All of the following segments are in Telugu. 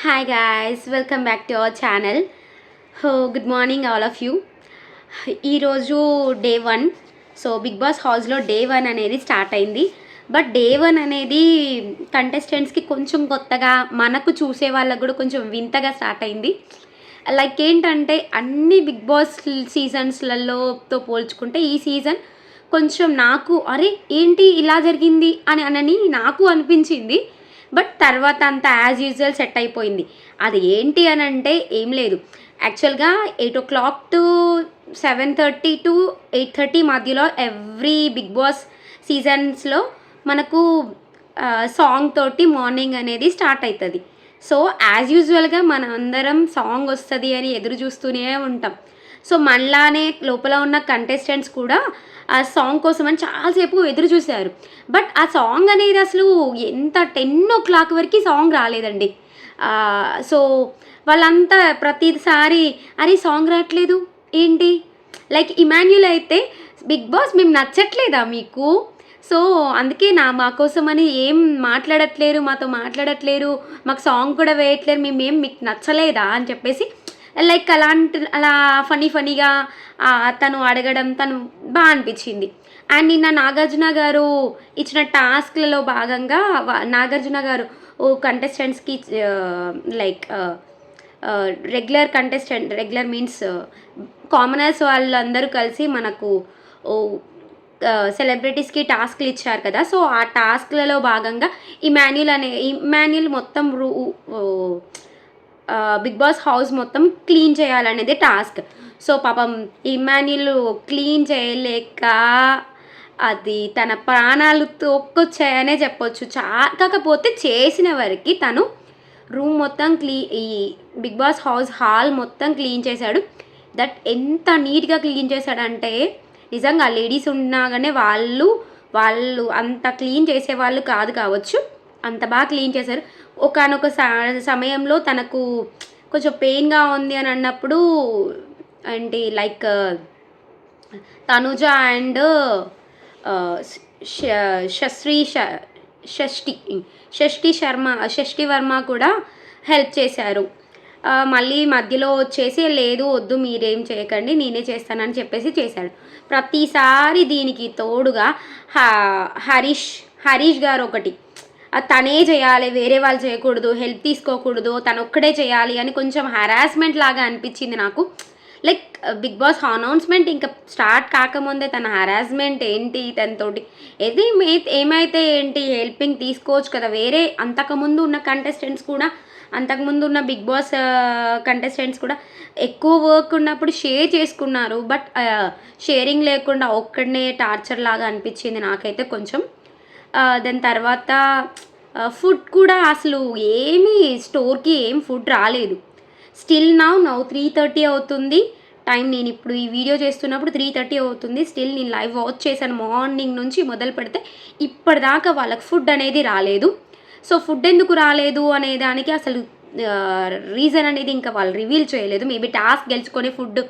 Hi guys, welcome back to our channel. Good morning all of you. ఈరోజు డే 1. సో బిగ్ బాస్ హౌస్లో డే 1 అనేది స్టార్ట్ అయింది. బట్ డే 1 అనేది కంటెస్టెంట్స్కి కొంచెం కొత్తగా, మనకు చూసే వాళ్ళకు కూడా కొంచెం వింతగా స్టార్ట్ అయింది. లైక్ ఏంటంటే అన్ని బిగ్ బాస్ సీజన్స్లలోతో పోల్చుకుంటే ఈ సీజన్ కొంచెం నాకు అరే ఏంటి ఇలా జరిగింది అని నాకు అనిపించింది. బట్ తర్వాత అంతా యాజ్ యూజువల్ సెట్ అయిపోయింది. అది ఏంటి అని అంటే ఏం లేదు, యాక్చువల్గా 8 o'clock టు 7:30 టు 8:30 మధ్యలో ఎవ్రీ బిగ్ బాస్ సీజన్స్లో మనకు సాంగ్ తోటి మార్నింగ్ అనేది స్టార్ట్ అవుతుంది. సో యాజ్ యూజువల్గా మన అందరం సాంగ్ వస్తుంది అని ఎదురు చూస్తూనే ఉంటాం. సో మనలానే లోపల ఉన్న కంటెస్టెంట్స్ కూడా ఆ సాంగ్ కోసం అని చాలాసేపు ఎదురు చూశారు. బట్ ఆ సాంగ్ అనేది అసలు ఎంత 10 o'clock వరకు సాంగ్ రాలేదండి. సో వాళ్ళంతా ప్రతిసారి అరే సాంగ్ రావట్లేదు ఏంటి, లైక్ ఇమాన్యుల్ అయితే బిగ్ బాస్ మేము నచ్చట్లేదా మీకు, సో అందుకే మా కోసమని ఏం మాట్లాడట్లేరు, మాతో మాట్లాడట్లేరు, మాకు సాంగ్ కూడా వేయట్లేరు, మేమేం మీకు నచ్చలేదా అని చెప్పేసి లైక్ అలా ఫనీగా తను అడగడం తను బాగా అనిపించింది. అండ్ నిన్న నాగార్జున గారు ఇచ్చిన టాస్క్లలో భాగంగా నాగార్జున గారు కంటెస్టెంట్స్కి లైక్ రెగ్యులర్ మీన్స్ కామనర్స్ వాళ్ళందరూ కలిసి మనకు సెలబ్రిటీస్కి టాస్క్లు ఇచ్చారు కదా. సో ఆ టాస్క్లలో భాగంగా ఇమాన్యుల్ మొత్తం బిగ్ బాస్ హౌస్ మొత్తం క్లీన్ చేయాలనేది టాస్క్. సో పాపం ఇమాన్యుల్ క్లీన్ చేయలేక అది తన ప్రాణాలు తోక్కొచ్చాయనే చెప్పొచ్చు. కాకపోతే చేసిన వరకు తను రూమ్ మొత్తం ఈ బిగ్ బాస్ హౌస్ హాల్ మొత్తం క్లీన్ చేశాడు. దట్ ఎంత నీట్గా క్లీన్ చేశాడంటే నిజంగా లేడీస్ ఉన్నాగానే వాళ్ళు అంత క్లీన్ చేసేవాళ్ళు కావచ్చు, అంత బాగా క్లీన్ చేశారు. ఒకానొక సమయంలో తనకు కొంచెం పెయిన్గా ఉంది అని అన్నప్పుడు ఏంటి లైక్ తనుజ అండ్ షష్ఠి వర్మ కూడా హెల్ప్ చేశారు. మళ్ళీ మధ్యలో వచ్చేసి లేదు వద్దు మీరేం చేయకండి నేనే చేస్తానని చెప్పేసి చేశాడు. ప్రతిసారి దీనికి తోడుగా హరీష్ గారు ఒకటి తనే చేయాలి, వేరే వాళ్ళు చేయకూడదు, హెల్ప్ తీసుకోకూడదు, తను ఒక్కడే చేయాలి అని కొంచెం హరాస్మెంట్ లాగా అనిపించింది నాకు. లైక్ బిగ్ బాస్ అనౌన్స్మెంట్ ఇంకా స్టార్ట్ కాకముందే తన హరాస్మెంట్ ఏంటి తనతోటి ఏమైతే ఏంటి హెల్పింగ్ తీసుకోవచ్చు కదా. వేరే అంతకుముందు ఉన్న బిగ్ బాస్ కంటెస్టెంట్స్ కూడా ఎక్కువ వర్క్ ఉన్నప్పుడు షేర్ చేసుకున్నారు. బట్ షేరింగ్ లేకుండా ఒక్కడనే టార్చర్ లాగా అనిపించింది నాకైతే కొంచెం. దాని తర్వాత ఫుడ్ కూడా అసలు స్టోర్కి ఏం ఫుడ్ రాలేదు. స్టిల్ నౌ 3:30 అవుతుంది టైం. నేను ఇప్పుడు ఈ వీడియో చేస్తున్నప్పుడు 3:30 అవుతుంది. స్టిల్ నేను లైవ్ వాచ్ చేశాను మార్నింగ్ నుంచి మొదలు పెడితే ఇప్పటిదాకా వాళ్ళకి ఫుడ్ అనేది రాలేదు. సో ఫుడ్ ఎందుకు రాలేదు అనే దానికి అసలు రీజన్ అనేది ఇంకా వాళ్ళు రివీల్ చేయలేదు. మేబీ టాస్క్ గెలుచుకొని ఫుడ్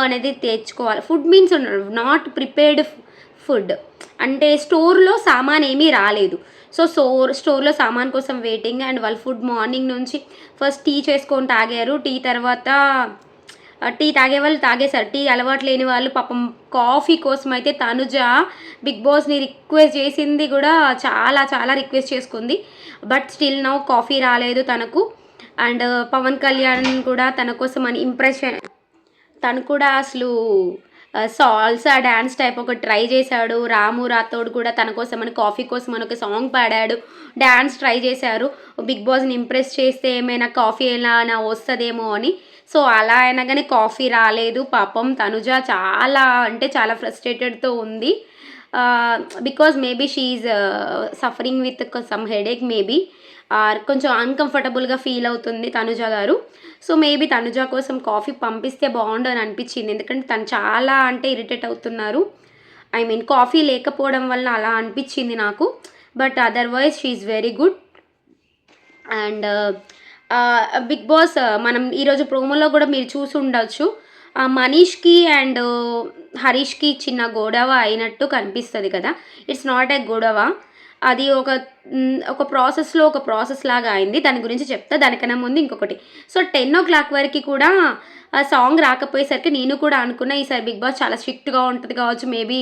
అనేది తెచ్చుకోవాలి. Food means not prepared food అంటే స్టోర్లో సామాన్ ఏమీ రాలేదు. సో స్టోర్లో సామాన్ కోసం వెయిటింగ్. అండ్ వాళ్ళు ఫుడ్ మార్నింగ్ నుంచి ఫస్ట్ టీ చేసుకొని తాగారు. తర్వాత టీ తాగే వాళ్ళు తాగేశారు. టీ అలవాటు లేని వాళ్ళు పాపం కాఫీ కోసం అయితే తనుజ బిగ్ బాస్ని రిక్వెస్ట్ చేసింది కూడా, చాలా రిక్వెస్ట్ చేసుకుంది. బట్ స్టిల్ నౌ కాఫీ రాలేదు తనకు. అండ్ పవన్ కళ్యాణ్ కూడా తన కోసం అని ఇంప్రెషన్ తను కూడా అసలు సాల్సా డ్యాన్స్ టైప్ ఒక ట్రై చేశాడు. రాము రాథోడ్ కూడా తన కోసం అని కాఫీ కోసం అని ఒక సాంగ్ పాడాడు, డ్యాన్స్ ట్రై చేశారు. బిగ్ బాస్ని ఇంప్రెస్ చేస్తే ఏమైనా కాఫీ ఎలా వస్తుందేమో అని. సో అలా అయినా కానీ కాఫీ రాలేదు. పాపం తనుజ చాలా ఫ్రస్ట్రేటెడ్తో ఉంది. Because maybe she is suffering with some headache maybe, కొంచెం అన్కంఫర్టబుల్గా ఫీల్ అవుతుంది తనుజ గారు. సో మేబీ తనుజ కోసం కాఫీ పంపిస్తే బాగుండు అని అనిపించింది. ఎందుకంటే తను చాలా ఇరిటేట్ అవుతున్నారు. కాఫీ లేకపోవడం వల్ల అలా అనిపించింది నాకు. But otherwise she is very good. And Bigg Boss మనం ఈరోజు ప్రోమోలో కూడా మీరు చూసి ఉండొచ్చు, మనీష్కి అండ్ హరీష్కి చిన్న గొడవ అయినట్టు కనిపిస్తుంది కదా. ఇట్స్ నాట్ ఎ గొడవ. అది ఒక ప్రాసెస్ లాగా అయింది. దాని గురించి చెప్తా. దానికన్నా ముందు ఇంకొకటి. సో 10:00 వరకి కూడా ఆ సాంగ్ రాకపోయేసరికి నేను కూడా అనుకున్నా ఈసారి 'బిగ్ బాస్' చాలా స్ట్రిక్ట్‌గా ఉంటది కావచ్చు. మేబీ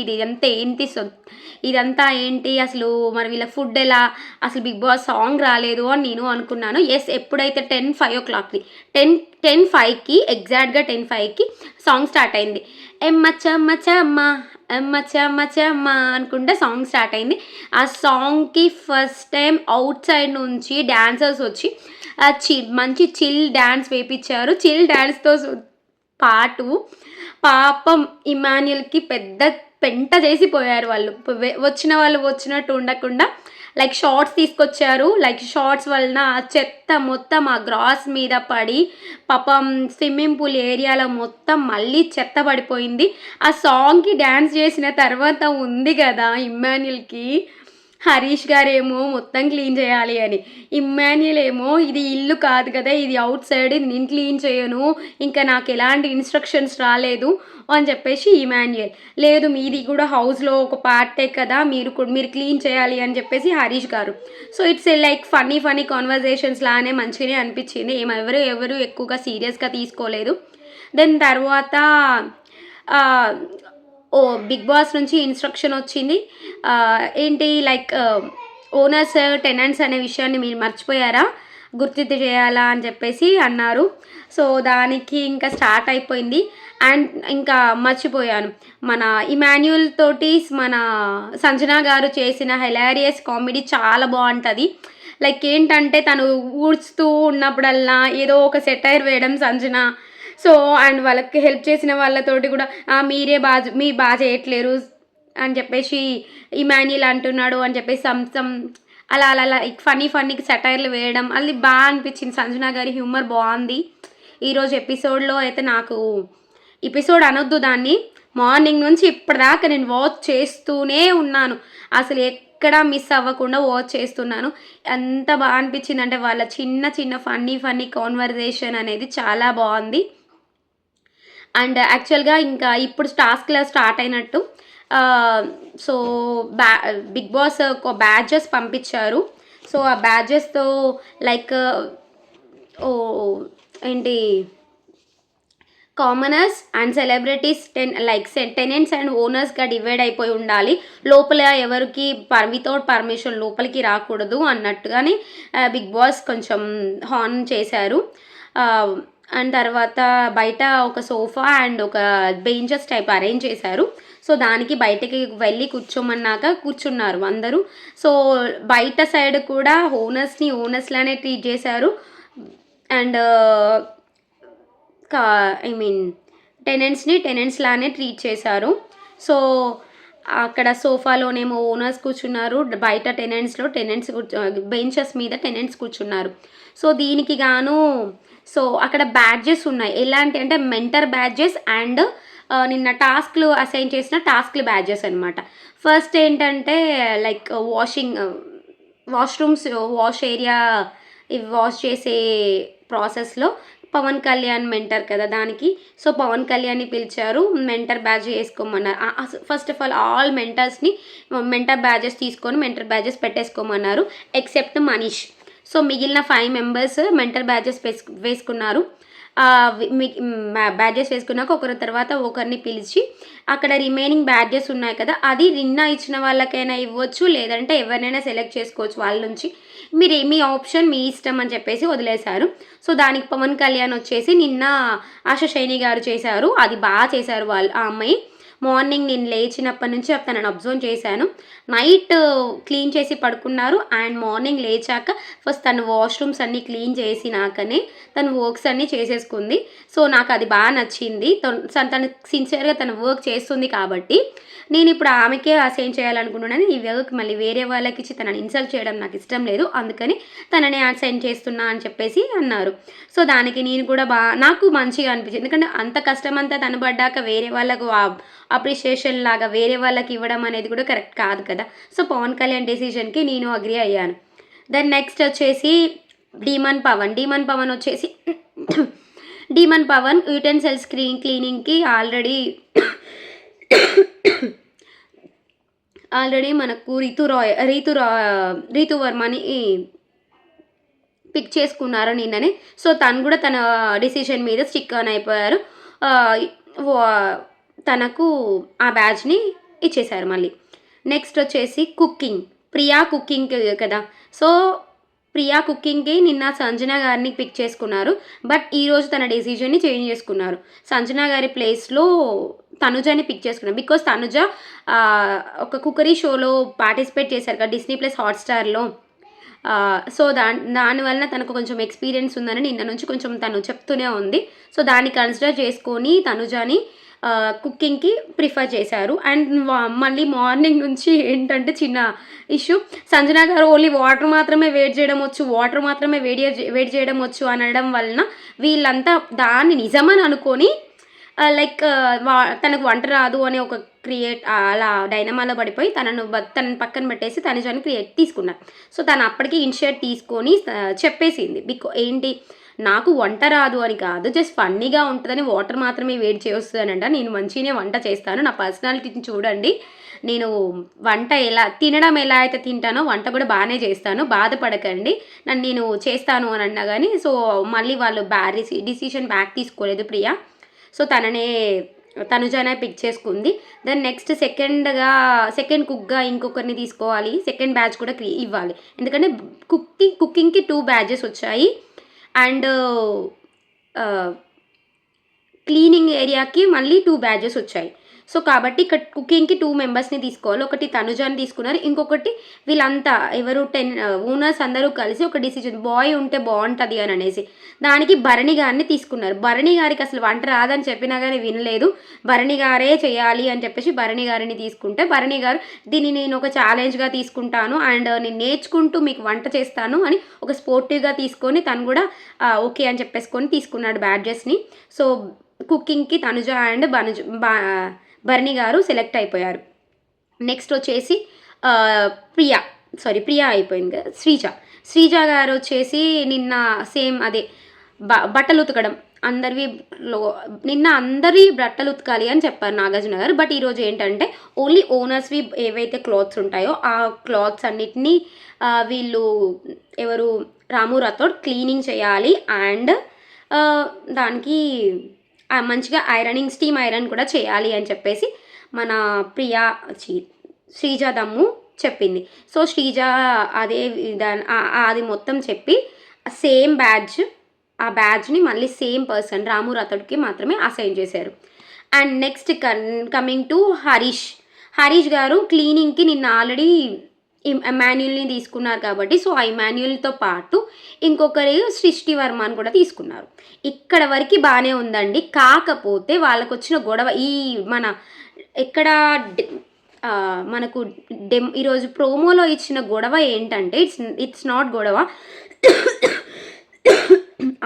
ఇదంతా ఏంటి అసలు, మరి వీళ్ళ ఫుడ్ ఎలా, అసలు 'బిగ్ బాస్' సాంగ్ రాలేదు అని నేను అనుకున్నాను. యెస్, ఎప్పుడైతే 5:00కి 10:05కి ఎగ్జాక్ట్‌గా 10:05కి సాంగ్ స్టార్ట్ అయింది. ఎమ్మచ్చమ్మ చెమ్మ ఎమ్మ చెమ్మ చెమ్మ అనుకుంటే సాంగ్ స్టార్ట్ అయింది. ఆ సాంగ్‌కి ఫస్ట్ టైం ఔట్ సైడ్ నుంచి డాన్సర్స్ వచ్చి మంచి చిల్ డాన్స్ వేపిచ్చారు. చిల్ డాన్స్‌తో పాటు పాపం ఇమాన్యుయల్‌కి పెద్ద పెంట చేసిపోయారు వాళ్ళు. వచ్చిన వాళ్ళు వచ్చినట్టు ఉండకుండా లైక్ షార్ట్స్ తీసుకొచ్చారు. లైక్ షార్ట్స్ వలన ఆ చెత్త మొత్తం ఆ గ్రాస్ మీద పడి పాపం స్విమ్మింగ్ పూల్ ఏరియాలో మొత్తం మళ్ళీ చెత్త పడిపోయింది. ఆ సాంగ్‌కి డ్యాన్స్ చేసిన తర్వాత ఉంది కదా ఇమ్మాన్యుయల్‌కి, హరీష్ గారేమో మొత్తం క్లీన్ చేయాలి అని, ఇమ్మాన్యుయల్ ఏమో ఇది ఇల్లు కాదు కదా, ఇది అవుట్ సైడ్, ఇది నేను క్లీన్ చేయను, ఇంకా నాకు ఎలాంటి ఇన్స్ట్రక్షన్స్ రాలేదు అని చెప్పేసి ఇమాన్యుయల్, లేదు మీది కూడా హౌస్లో ఒక పార్టే కదా, మీరు క్లీన్ చేయాలి అని చెప్పేసి హరీష్ గారు. So it's like funny conversations లానే మంచిగానే అనిపించింది. ఎవరు ఎక్కువగా సీరియస్గా తీసుకోలేదు. దెన్ తర్వాత బిగ్ బాస్ నుంచి ఇన్స్ట్రక్షన్ వచ్చింది. ఏంటి లైక్ ఓనర్స్ టెనెంట్స్ అనే విషయాన్ని మీరు మర్చిపోయారా, గుర్తు చేయాలా అని చెప్పేసి అన్నారు. సో దానికి ఇంకా స్టార్ట్ అయిపోయింది. అండ్ ఇంకా మర్చిపోయాను, మన ఇమాన్యుయల్ తోటి మన సంజన గారు చేసిన హిలారియస్ కామెడీ చాలా బాగుంటుంది. లైక్ ఏంటంటే తను ఊడ్చుతూ ఉన్నప్పుడల్లా ఏదో ఒక సెటైర్ వేయడం సంజన. సో అండ్ వాళ్ళకి హెల్ప్ చేసిన వాళ్ళతోటి కూడా మీరు బాగా చేయట్లేరు అని చెప్పేసి ఇమాన్యుయల్ అంటున్నాడు అని చెప్పేసి అలా ఫన్నీకి సెటైర్లు వేయడం అది బాగా అనిపించింది. సంజన గారి హ్యూమర్ బాగుంది. ఈరోజు ఎపిసోడ్లో అయితే నాకు ఎపిసోడ్ అనొద్దు దాన్ని, మార్నింగ్ నుంచి ఇప్పటిదాకా నేను వాచ్ చేస్తూనే ఉన్నాను. అసలు ఎక్కడా మిస్ అవ్వకుండా వాచ్ చేస్తున్నాను. ఎంత బాగా అనిపించింది అంటే వాళ్ళ చిన్న ఫన్నీ కాన్వర్జేషన్ అనేది చాలా బాగుంది. అండ్ యాక్చువల్గా ఇంకా ఇప్పుడు టాస్క్లో స్టార్ట్ అయినట్టు. సో బిగ్ బాస్ ఒక బ్యాడ్జెస్ పంపించారు. సో ఆ బ్యాడ్జెస్తో లైక్ ఏంటి commoners and celebrities tenants and ఓనర్స్గా డివైడ్ అయిపోయి ఉండాలి. లోపల ఎవరికి వితౌట్ పర్మిషన్ లోపలికి రాకూడదు అన్నట్టుగానే బిగ్ బాస్ కొంచెం హార్న్ చేశారు. అండ్ తర్వాత బయట ఒక సోఫా అండ్ ఒక బెంచెస్ టైప్ అరేంజ్ చేశారు. సో దానికి బయటకి వెళ్ళి కూర్చోమన్నాక కూర్చున్నారు అందరూ. సో బయట సైడ్ కూడా ఓనర్స్లానే ట్రీట్ చేశారు. అండ్ టెనెంట్స్ లానే ట్రీట్ చేశారు. సో అక్కడ సోఫాలోనేమో ఓనర్స్ కూర్చున్నారు, బయట బెంచెస్ మీద టెనెంట్స్ కూర్చున్నారు. సో దీనికి గాను సో అక్కడ బ్యాడ్జెస్ ఉన్నాయి. ఎలాంటి అంటే మెంటర్ బ్యాడ్జెస్ అండ్ నిన్న అసైన్ చేసిన టాస్క్లు బ్యాడ్జెస్ అనమాట. ఫస్ట్ ఏంటంటే లైక్ వాష్రూమ్స్ ఏరియా వాష్ చేసే ప్రాసెస్లో పవన్ కళ్యాణ్ మెంటర్ కదా దానికి. సో పవన్ కళ్యాణ్ని పిలిచారు, మెంటర్ బ్యాడ్జ్ వేసుకోమన్నారు. ఫస్ట్ ఆఫ్ ఆల్ మెంటర్స్ని మెంటర్ బ్యాడ్జెస్ తీసుకొని మెంటర్ బ్యాడ్జెస్ పెట్టేసుకోమన్నారు ఎక్సెప్ట్ మనీష్. సో మిగిలిన 5 మెంబర్స్ మెంటర్ బ్యాడ్జెస్ వేసుకున్నారు. బ్యాడ్జెస్ వేసుకున్నాక ఒకరి తర్వాత ఒకరిని పిలిచి అక్కడ రిమైనింగ్ బ్యాడ్జెస్ ఉన్నాయి కదా, అది నిన్న ఇచ్చిన వాళ్ళకైనా ఇవ్వచ్చు, లేదంటే ఎవరినైనా సెలెక్ట్ చేసుకోవచ్చు వాళ్ళ నుంచి, మీ ఆప్షన్ మీ ఇష్టం అని చెప్పేసి వదిలేశారు. సో దానికి పవన్ కళ్యాణ్ వచ్చేసి నిన్న ఆశా శైని గారు చేశారు. అది బాగా చేశారు ఆ అమ్మాయి. మార్నింగ్ నేను లేచినప్పటి నుంచి తనని అబ్జర్వ్ చేశాను. నైట్ క్లీన్ చేసి పడుకున్నారు అండ్ మార్నింగ్ లేచాక ఫస్ట్ తను వాష్రూమ్స్ అన్నీ క్లీన్ చేసినాకనే తను వర్క్స్ అన్నీ చేసేసుకుంది. సో నాకు అది బాగా నచ్చింది. తను సిన్సియర్గా తను వర్క్ చేస్తుంది కాబట్టి నేను ఇప్పుడు ఆమెకే అసైన్ చేయాలనుకుంటున్నాను. ఈ వర్క్ మళ్ళీ వేరే వాళ్ళకి ఇచ్చి తనని ఇన్సల్ట్ చేయడం నాకు ఇష్టం లేదు, అందుకని తననే అసైన్ చేస్తున్నా అని చెప్పేసి అన్నారు. సో దానికి నేను కూడా నాకు మంచిగా అనిపించింది. ఎందుకంటే అంత కష్టం అంతా తను పడ్డాక వేరే వాళ్ళకు అప్రిషియేషన్ లాగా వేరే వాళ్ళకి ఇవ్వడం అనేది కూడా కరెక్ట్ కాదు కదా. సో పవన్ కళ్యాణ్ డెసిషన్కి నేను అగ్రీ అయ్యాను. దెన్ నెక్స్ట్ వచ్చేసి డీమన్ పవన్ వచ్చేసి డీమన్ పవన్ యూటెన్సిల్స్ క్లీనింగ్కి ఆల్రెడీ ఆల్రెడీ మనకు రీతు వర్మని పిక్ చేసుకున్నారు నిన్ననే. సో తను కూడా తన డిసిషన్ మీద స్టిక్ ఆన్ అయిపోయారు. తనకు ఆ బ్యాచ్ని ఇచ్చేశారు మళ్ళీ. నెక్స్ట్ వచ్చేసి కుకింగ్, ప్రియా కుకింగ్ కదా. సో ప్రియా కుకింగ్కి నిన్న సంజన గారిని పిక్ చేసుకున్నారు. బట్ ఈరోజు తన డెసిషన్ని చేంజ్ చేసుకున్నారు. సంజన గారి ప్లేస్లో తనుజని పిక్ చేసుకున్నారు. బికాస్ తనుజ ఒక కుకరీ షోలో పార్టిసిపేట్ చేశారు కదా డిస్నీ ప్లస్ హాట్స్టార్లో. సో దానివల్ల తనకు కొంచెం ఎక్స్పీరియన్స్ ఉందని నిన్న నుంచి కొంచెం తను చెప్తూనే ఉంది. సో దాన్ని కన్సిడర్ చేసుకొని తనుజని కుకింగ్కి ప్రిఫర్ చేశారు. అండ్ మళ్ళీ మార్నింగ్ నుంచి ఏంటంటే చిన్న ఇష్యూ, సంజన గారు ఓన్లీ వాటర్ మాత్రమే వేడి చేయడం వచ్చు అనడం వలన వీళ్ళంతా దాన్ని నిజమని అనుకొని లైక్ తనకు వంట రాదు అని ఒక అలా డైనమాలో పడిపోయి తనను పక్కన పెట్టేసి తనుజని తీసుకున్నారు. సో తను అప్పటికి ఇనిషియేట్ తీసుకొని చెప్పేసింది. ఏంటి, నాకు వంట రాదు అని కాదు, జస్ట్ ఫన్నీగా ఉంటుందని వాటర్ మాత్రమే వేడి చేయొస్తుందనంట. నేను మంచిగానే వంట చేస్తాను, నా పర్సనాలిటీని చూడండి, నేను వంట తినడం ఎలా అయితే తింటానో వంట కూడా బాగానే చేస్తాను, బాధపడకండి, నేను చేస్తాను అని అన్నా కానీ. సో మళ్ళీ వాళ్ళు డిసిషన్ బ్యాక్ తీసుకోలేదు ప్రియా. సో తనుజనే పిక్ చేసుకుంది. దెన్ నెక్స్ట్ సెకండ్ కుక్గా ఇంకొకరిని తీసుకోవాలి, సెకండ్ బ్యాచ్ కూడా ఇవ్వాలి. ఎందుకంటే కుకింగ్కి 2 బ్యాచెస్ వచ్చాయి. అండ్ క్లీనింగ్ ఏరియాకి మళ్ళీ 2 బ్యాచెస్ వచ్చాయి. సో కాబట్టి ఇక్కడ కుకింగ్కి 2 మెంబర్స్ని తీసుకోవాలి. ఒకటి తనుజాని తీసుకున్నారు, ఇంకొకటి వీళ్ళంతా ఎవరు 10 ఓనర్స్ అందరూ కలిసి ఒక డిసిజన్, బాయ్ ఉంటే బాగుంటుంది అని అనేసి దానికి భరణి గారిని తీసుకున్నారు. భరణి గారికి అసలు వంట రాదని చెప్పినా కానీ వినలేదు. భరణి గారే చేయాలి అని చెప్పేసి భరణి గారిని తీసుకుంటే భరణి గారు దీన్ని నేను ఒక ఛాలెంజ్గా తీసుకుంటాను అండ్ నేను నేర్చుకుంటూ మీకు వంట చేస్తాను అని ఒక స్పోర్టివ్గా తీసుకొని తను కూడా ఓకే అని చెప్పేసుకొని తీసుకున్నాడు బ్యాడ్జెస్ని. So కుకింగ్కి Tanuja and Bharani garu select అయిపోయారు. నెక్స్ట్ వచ్చేసి ప్రియా అయిపోయింది కదా. శ్రీజ గారు వచ్చేసి నిన్న సేమ్ అదే బట్టలు ఉతకడం, నిన్న అందరి బట్టలు ఉతకాలి అని చెప్పారు నాగార్జున గారు. బట్ ఈరోజు ఏంటంటే ఓన్లీ ఓనర్స్వి ఏవైతే క్లాత్స్ ఉంటాయో ఆ క్లాత్స్ అన్నిటినీ వీళ్ళు ఎవరు రాము రాథోడ్ క్లీనింగ్ చేయాలి. అండ్ దానికి మంచిగా స్టీమ్ ఐరన్ కూడా చేయాలి అని చెప్పేసి మన శ్రీజ దమ్ము చెప్పింది. సో శ్రీజ అది మొత్తం చెప్పి సేమ్ ఆ బ్యాడ్జ్ని మళ్ళీ సేమ్ పర్సన్ రాము రాథోడ్కి మాత్రమే అసైన్ చేశారు. And next coming to Harish గారు క్లీనింగ్కి నిన్న ఆల్రెడీ ఇమాన్యుల్ని తీసుకున్నారు కాబట్టి సో ఆ ఇమాన్యుల్తో పాటు ఇంకొకరు సృష్టి వర్మని కూడా తీసుకున్నారు. ఇక్కడ వరకు బాగానే ఉందండి. కాకపోతే వాళ్ళకు వచ్చిన గొడవ మనకు ఈరోజు ప్రోమోలో ఇచ్చిన గొడవ ఏంటంటే ఇట్స్ నాట్ గొడవ,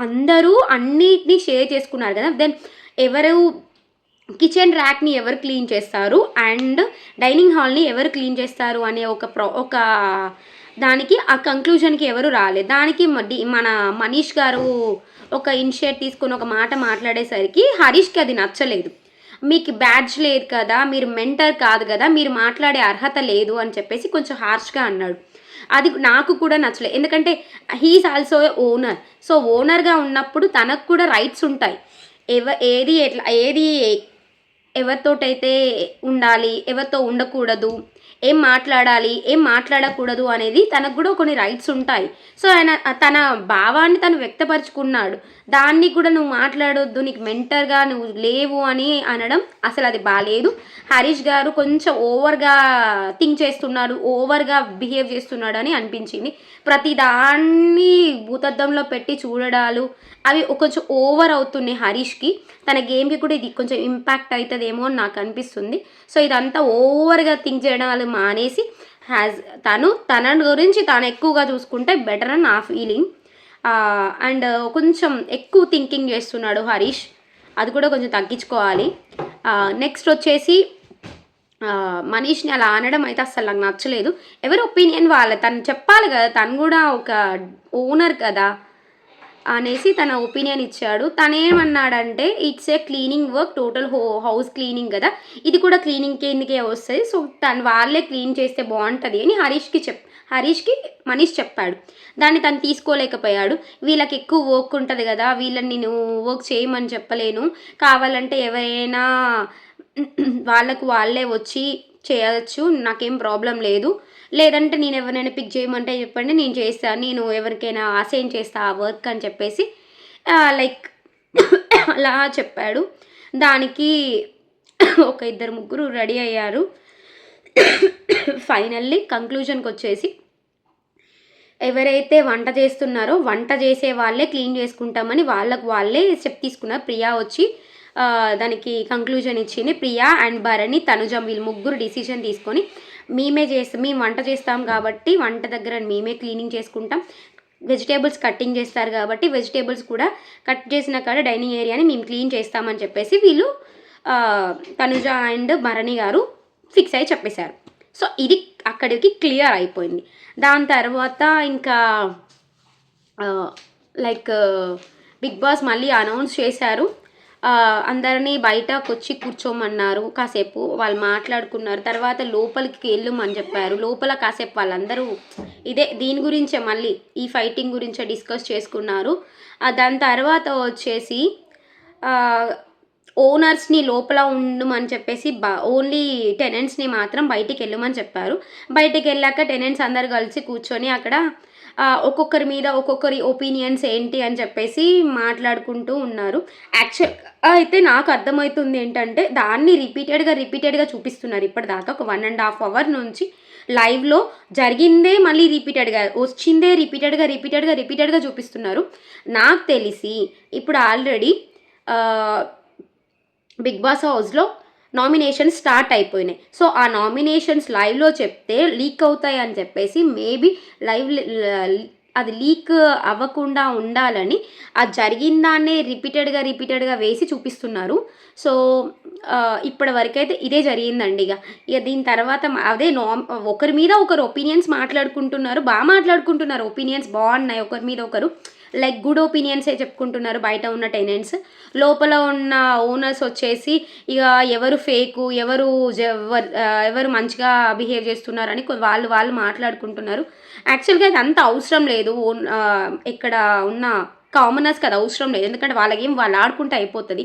అందరూ అన్నిటినీ షేర్ చేసుకున్నారు కదా. దెన్ ఎవరు కిచెన్ ర్యాక్ని ఎవరు క్లీన్ చేస్తారు అండ్ డైనింగ్ హాల్ని ఎవరు క్లీన్ చేస్తారు అనే ఒక దానికి ఆ కంక్లూజన్కి ఎవరు రాలేదు. దానికి మన మనీష్ గారు ఒక ఇనిషియేట్ తీసుకుని ఒక మాట మాట్లాడేసరికి హరీష్కి అది నచ్చలేదు. మీకు బ్యాడ్జ్ లేదు కదా, మీరు మెంటర్ కాదు కదా, మీరు మాట్లాడే అర్హత లేదు అని చెప్పేసి కొంచెం హార్ష్గా అన్నాడు. అది నాకు కూడా నచ్చలేదు. ఎందుకంటే హీఈస్ ఆల్సో ఓనర్. సో ఓనర్గా ఉన్నప్పుడు తనకు కూడా రైట్స్ ఉంటాయి. ఏది ఎవరితోటైతే ఉండాలి, ఎవరితో ఉండకూడదు, ఏం మాట్లాడాలి, ఏం మాట్లాడకూడదు అనేది తనకు కూడా కొన్ని రైట్స్ ఉంటాయి. సో ఆయన తన భావాన్ని తను వ్యక్తపరుచుకున్నాడు. దాన్ని కూడా నువ్వు మాట్లాడొద్దు, నీకు మెంటర్గా నువ్వు లేవు అని అనడం అసలు అది బాగాలేదు. హరీష్ గారు కొంచెం ఓవర్గా థింక్ చేస్తున్నాడు, ఓవర్గా బిహేవ్ చేస్తున్నాడు అని అనిపించింది. ప్రతి దాన్ని భూతద్దంలో పెట్టి చూడడాలు అవి కొంచెం ఓవర్ అవుతున్నాయి హరీష్కి. తన గేమ్కి కూడా ఇది కొంచెం ఇంపాక్ట్ అవుతుందేమో అని నాకు అనిపిస్తుంది. సో ఇదంతా ఓవర్గా థింక్ చేయడాలు మానేసి తన గురించి తాను ఎక్కువగా చూసుకుంటే బెటర్ అని నా ఫీలింగ్. అండ్ కొంచెం ఎక్కువ థింకింగ్ చేస్తున్నాడు హరీష్, అది కూడా కొంచెం తగ్గించుకోవాలి. నెక్స్ట్ వచ్చేసి మనీష్ని అలా అనడం అయితే అస్సలు నాకు నచ్చలేదు. ఎవరి ఒపీనియన్ తను చెప్పాలి కదా, తను కూడా ఒక ఓనర్ కదా. అనేసి తన ఒపీనియన్ ఇచ్చాడు. తనేమన్నాడంటే it's a cleaning work, total house cleaning కదా, ఇది కూడా క్లీనింగ్ కిందకే వస్తుంది, సో వాళ్ళే క్లీన్ చేస్తే బాగుంటుంది అని హరీష్కి మనీష్ చెప్పాడు. దాన్ని తను తీసుకోలేకపోయాడు. వీళ్ళకి ఎక్కువ వర్క్ ఉంటుంది కదా, వీళ్ళని నేను వర్క్ చేయమని చెప్పలేను, కావాలంటే ఎవరైనా వాళ్ళే వచ్చి చేయవచ్చు, నాకేం ప్రాబ్లం లేదు, లేదంటే నేను ఎవరైనా పిక్ చేయమంటే చెప్పండి నేను చేస్తాను, నేను ఎవరికైనా అసైన్ చేస్తా ఆ వర్క్ అని చెప్పేసి లైక్ అలా చెప్పాడు. దానికి ఒక 2-3 రెడీ అయ్యారు. ఫైనల్లీ కంక్లూజన్కి వచ్చేసి ఎవరైతే వంట చేస్తున్నారో వంట చేసే వాళ్ళే క్లీన్ చేసుకుంటామని వాళ్ళే స్టెప్ తీసుకున్నారు. ప్రియా వచ్చి దానికి కంక్లూజన్ ఇచ్చింది. ప్రియా అండ్ భరణి, తనుజ వీళ్ళు ముగ్గురు డిసిషన్ తీసుకొని మేము వంట చేస్తాం కాబట్టి వంట దగ్గర మేమే క్లీనింగ్ చేసుకుంటాం, వెజిటేబుల్స్ కట్టింగ్ చేస్తారు కాబట్టి వెజిటేబుల్స్ కూడా కట్ చేసిన కాడ డైనింగ్ ఏరియాని మేము క్లీన్ చేస్తామని చెప్పేసి వీళ్ళు తనుజ అండ్ భరణి గారు ఫిక్స్ అయ్యి చెప్పేశారు. సో ఇది అక్కడికి క్లియర్ అయిపోయింది. దాని తర్వాత ఇంకా లైక్ బిగ్ బాస్ మళ్ళీ అనౌన్స్ చేశారు. అందరినీ బయటకు వచ్చి కూర్చోమన్నారు, కాసేపు వాళ్ళు మాట్లాడుకున్నారు. తర్వాత లోపలికి వెళ్ళమని చెప్పారు. లోపల కాసేపు వాళ్ళందరూ దీని గురించే మళ్ళీ ఈ ఫైటింగ్ గురించే డిస్కస్ చేసుకున్నారు. దాని తర్వాత వచ్చేసి ఓనర్స్ని లోపల ఉండమని చెప్పేసి ఓన్లీ టెనెంట్స్ని మాత్రం బయటికి వెళ్ళమని చెప్పారు. బయటికి వెళ్ళాక టెనెంట్స్ అందరు కలిసి కూర్చొని అక్కడ ఒక్కొక్కరి మీద ఒక్కొక్కరి ఒపీనియన్స్ ఏంటి అని చెప్పేసి మాట్లాడుకుంటూ ఉన్నారు. యాక్చువల్గా అయితే నాకు అర్థమవుతుంది ఏంటంటే దాన్ని రిపీటెడ్గా చూపిస్తున్నారు. ఇప్పటిదాకా ఒక 1.5 hours నుంచి లైవ్లో జరిగిందే మళ్ళీ రిపీటెడ్గా వచ్చిందే రిపీటెడ్గా చూపిస్తున్నారు. నాకు తెలిసి ఇప్పుడు ఆల్రెడీ బిగ్ బాస్ హౌస్లో నామినేషన్స్ స్టార్ట్ అయిపోయినాయి. సో ఆ నామినేషన్స్ లైవ్లో చెప్తే లీక్ అవుతాయి అని చెప్పేసి మేబీ అది లీక్ అవ్వకుండా ఉండాలని ఆ జరిగిన దాన్నే రిపీటెడ్గా వేసి చూపిస్తున్నారు. సో ఇప్పటి వరకైతే ఇదే జరిగిందండి. ఇక దీని తర్వాత అదే ఒకరి మీద ఒకరు ఒపీనియన్స్ మాట్లాడుకుంటున్నారు, బాగా మాట్లాడుకుంటున్నారు, ఒపీనియన్స్ బాగున్నాయి, ఒకరి మీద ఒకరు లైక్ గుడ్ ఒపీనియన్సే చెప్పుకుంటున్నారు బయట ఉన్న టెనెంట్స్. లోపల ఉన్న ఓనర్స్ వచ్చేసి ఇక ఎవరు ఫేకు, ఎవరు మంచిగా బిహేవ్ చేస్తున్నారని వాళ్ళు మాట్లాడుకుంటున్నారు. యాక్చువల్గా అది అంత అవసరం లేదు, ఇక్కడ ఉన్న కామనర్స్కి అది అవసరం లేదు, ఎందుకంటే వాళ్ళు ఆడుకుంటే అయిపోతుంది.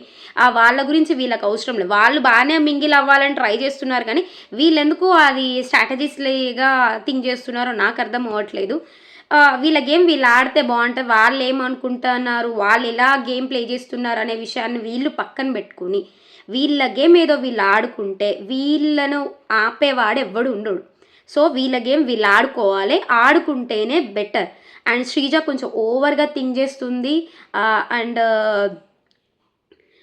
వాళ్ళ గురించి వీళ్ళకి అవసరం లేదు. వాళ్ళు బాగానే మింగిల్ అవ్వాలని ట్రై చేస్తున్నారు, కానీ వీళ్ళెందుకు అది స్ట్రాటజీస్గా థింక్ చేస్తున్నారో నాకు అర్థం అవ్వట్లేదు. వీళ్ళ గేమ్ వీళ్ళు ఆడితే బాగుంటుంది, వాళ్ళు ఏమనుకుంటున్నారు, వాళ్ళు ఎలా గేమ్ ప్లే చేస్తున్నారు అనే విషయాన్ని వీళ్ళు పక్కన పెట్టుకుని వీళ్ళ గేమ్ ఏదో వీళ్ళు ఆడుకుంటే వీళ్ళను ఆపేవాడు ఎవ్వడు ఉండడు. సో వీళ్ళ గేమ్ వీళ్ళు ఆడుకుంటేనే బెటర్. అండ్ శ్రీజ కొంచెం ఓవర్గా థింక్ చేస్తుంది, అండ్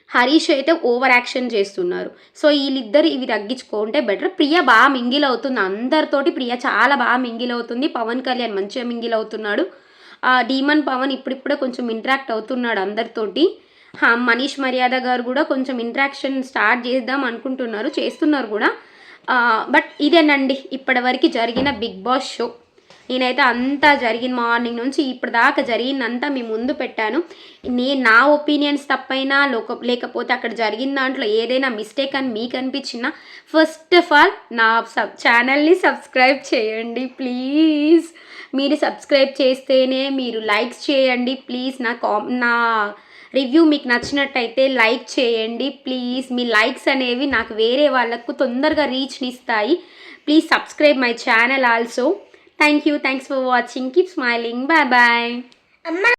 హరీష్ అయితే ఓవర్ యాక్షన్ చేస్తున్నారు. సో వీళ్ళిద్దరు ఇవి తగ్గించుకుంటే బెటర్. ప్రియ బాగా మింగిల్ అవుతుంది అందరితోటి, ప్రియ చాలా బాగా మింగిల్ అవుతుంది. పవన్ కళ్యాణ్ మంచిగా మింగిల్ అవుతున్నాడు. డీమన్ పవన్ ఇప్పుడిప్పుడే కొంచెం ఇంటరాక్ట్ అవుతున్నాడు అందరితోటి. మనీష్ మర్యాద గారు కూడా కొంచెం ఇంటరాక్షన్ స్టార్ట్ చేద్దాం అనుకుంటున్నారు, చేస్తున్నారు కూడా. బట్ ఇదేనండి ఇప్పటివరకు జరిగిన బిగ్ బాస్ షో. నేనైతే అంతా జరిగిన మార్నింగ్ నుంచి ఇప్పటిదాకా జరిగిందంతా మీ ముందు పెట్టాను. నా ఒపీనియన్స్ తప్పైనా లేకపోతే అక్కడ జరిగిన దాంట్లో ఏదైనా మిస్టేక్ అని మీకు అనిపించినా ఫస్ట్ ఆఫ్ ఆల్ నా ఛానల్ని సబ్స్క్రైబ్ చేయండి ప్లీజ్. మీరు సబ్స్క్రైబ్ చేస్తేనే, మీరు లైక్స్ చేయండి ప్లీజ్. నా రివ్యూ మీకు నచ్చినట్టయితే లైక్ చేయండి ప్లీజ్. మీ లైక్స్ అనేవి నాకు వేరే వాళ్ళకు తొందరగా రీచ్ని ఇస్తాయి. Please subscribe my channel also. Thanks for watching. Keep smiling. Bye bye.